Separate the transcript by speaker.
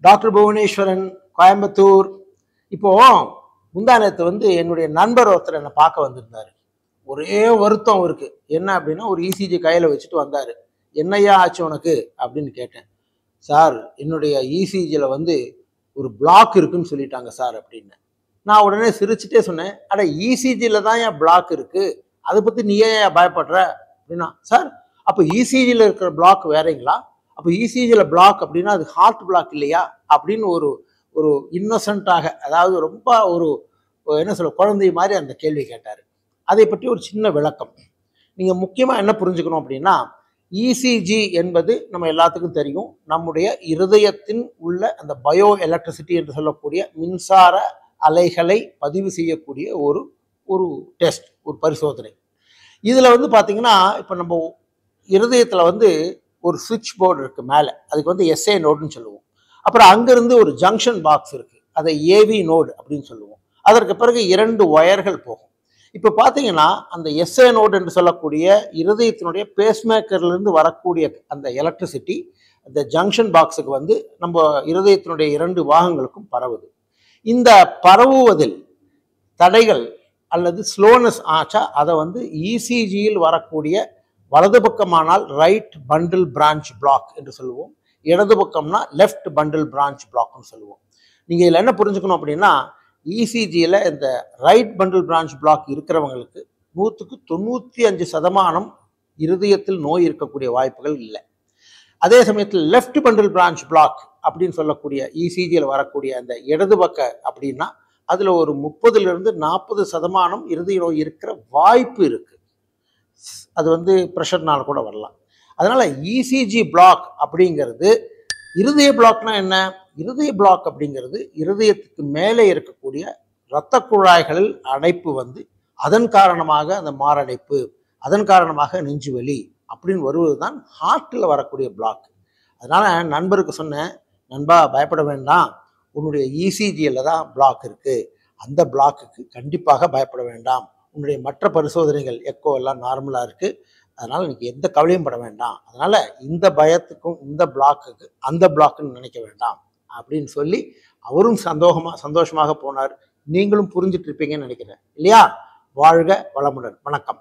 Speaker 1: Doctor Bhuvaneswaran, Coimbatore. இப்போ முந்தா நேத்து வந்து என்னுடைய நண்பர் ஒருத்தர் என்னை பார்க்க வந்திருந்தாரு. ஒரே வருத்தம் அவருக்கு. என்ன அப்படின்னா, ஒரு இசிஜி கையில வச்சுட்டு வந்தாரு. "என்னய்யா ஆச்சு உனக்கு?" அப்படின்னு கேட்டேன். "சார், என்னுடைய இசிஜில வந்து ஒரு பிளாக் இருக்குன்னு சொல்லிட்டாங்க சார்" அப்படின்னேன். நான் உடனே சிரிச்சுட்டே சொன்னேன், "அட இசிஜில தான் ஏன் பிளாக் இருக்கு? அதை பத்தி நீ ஏன் பயப்படுற?" அப்படின்னா, "சார், அப்போ இசிஜில இருக்கிற பிளாக் வேறங்களா? அப்போ இசிஜில பிளாக் அப்படின்னா அது ஹார்ட் பிளாக் இல்லையா?" அப்படின்னு ஒரு ஒரு இன்னசென்ட்டாக, அதாவது ரொம்ப ஒரு என்ன சொல்ல, குழந்தை மாதிரி அந்த கேள்வி கேட்டார். அதை பற்றி ஒரு சின்ன விளக்கம். நீங்கள் முக்கியமாக என்ன புரிஞ்சுக்கணும் அப்படின்னா, இசிஜி என்பது நம்ம எல்லாத்துக்கும் தெரியும், நம்முடைய இருதயத்தின் உள்ள அந்த பயோ எலக்ட்ரிசிட்டி என்று சொல்லக்கூடிய மின்சார அலைகளை பதிவு செய்யக்கூடிய ஒரு ஒரு டெஸ்ட், ஒரு பரிசோதனை. இதில் வந்து பார்த்தீங்கன்னா, இப்போ நம்ம இருதயத்தில் வந்து ஒரு சுவிட்ச் போர்டு இருக்குது மேலே, அதுக்கு வந்து எஸ்ஏ நோடுன்னு சொல்லுவோம். அப்புறம் அங்கேருந்து ஒரு ஜங்ஷன் பாக்ஸ் இருக்குது, அதை ஏவி நோடு அப்படின்னு சொல்லுவோம். அதற்கு பிறகு 2 ஒயர்கள் போகும். இப்போ பார்த்தீங்கன்னா, அந்த எஸ்ஏ நோடு என்று சொல்லக்கூடிய இருதயத்தினுடைய பேஸ்மேக்கர்லேருந்து வரக்கூடிய அந்த எலக்ட்ரிசிட்டி அந்த ஜங்ஷன் பாக்ஸுக்கு வந்து நம்ம இருதயத்தினுடைய 2 பாகங்களுக்கும் பரவுது. இந்த பரவுவதில் தடைகள் அல்லது ஸ்லோனஸ் ஆச்சா, அதை வந்து இசிஜியில் வரக்கூடிய வலது பக்கமானால் ரைட் பண்டில் பிரான்ச் பிளாக் என்று சொல்லுவோம், இடது பக்கம்னா லெஃப்ட் பண்டில் பிரான்ச் பிளாக்னு சொல்லுவோம். நீங்கள் இதில் என்ன புரிஞ்சுக்கணும் அப்படின்னா, இசிஜியில் இந்த ரைட் பண்டில் பிரான்ச் பிளாக் இருக்கிறவங்களுக்கு 100க்கு 95% இருதயத்தில் நோய் இருக்கக்கூடிய வாய்ப்புகள் இல்லை. அதே சமயத்தில் லெஃப்ட் பண்டில் பிரான்ச் பிளாக் அப்படின்னு சொல்லக்கூடிய இசிஜியில் வரக்கூடிய அந்த இடது பக்க அப்படின்னா, அதில் ஒரு 30லிருந்து 40% இருதய நோய் இருக்கிற வாய்ப்பு இருக்குது. அது வந்து ப்ரெஷர்னால கூட வரலாம். அதனால் இசிஜி பிளாக் அப்படிங்கிறது, இருதய பிளாக்னா என்ன? இருதய பிளாக் அப்படிங்கிறது இருதயத்துக்கு மேலே இருக்கக்கூடிய இரத்த குழாய்களில் அடைப்பு வந்து அதன் காரணமாக அந்த மாரடைப்பு, அதன் காரணமாக நெஞ்சுவலி அப்படின்னு வருவது தான் ஹார்ட்டில் வரக்கூடிய பிளாக். அதனால் நண்பருக்கு சொன்னேன், "நண்பா, பயப்பட வேண்டாம், உன்னுடைய இசிஜியில் தான் பிளாக் இருக்குது, அந்த பிளாக்குக்கு கண்டிப்பாக பயப்பட வேண்டாம், உன்னுடைய மற்ற பரிசோதனைகள் எக்கோ எல்லாம் நார்மலாக இருக்குது, அதனால் எனக்கு எந்த கவலையும் பட வேண்டாம், அதனால் இந்த பயத்துக்கும் இந்த பிளாக்குக்கு அந்த பிளாக்குன்னு நினைக்க வேண்டாம்" அப்படின்னு சொல்லி அவரும் சந்தோஷமாக போனார். நீங்களும் புரிஞ்சுட்டு இருப்பீங்கன்னு நினைக்கிறேன் இல்லையா? வாழ்க வளமுடன். வணக்கம்.